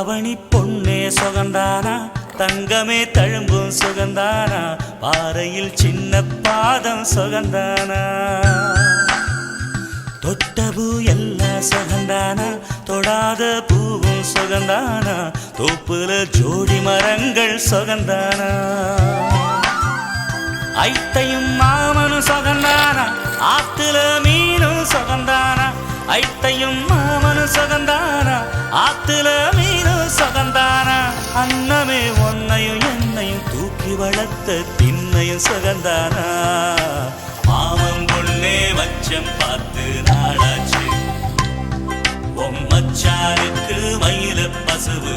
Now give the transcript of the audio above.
அவனி பொன்னே சுகந்தானா தங்கமே தழும்பும் சுகந்தானா பாறையில் சின்ன பாதம் சுகந்தானா தொட்டபூ எல்லாம் சுகந்தானா தொடாத பூவும் சுகந்தானா தோப்புல ஜோடி மரங்கள் சுகந்தானா ஐத்தையும் மாமனும் சுகந்தானா ஆத்துல மீனும் சுகந்தானா ஐத்தையும் மாமனும் சுகந்தானா ஆத்துல மீனும் சுகந்தானா அன்னமே ஒன்னையும் என்னையும் தூக்கி வளர்த்த திண்ணையும் சுகந்தானா மாமன் பொண்ணே மச்சம் பார்த்து நாளாச்சு மச்சாருக்கு மயில பசுவு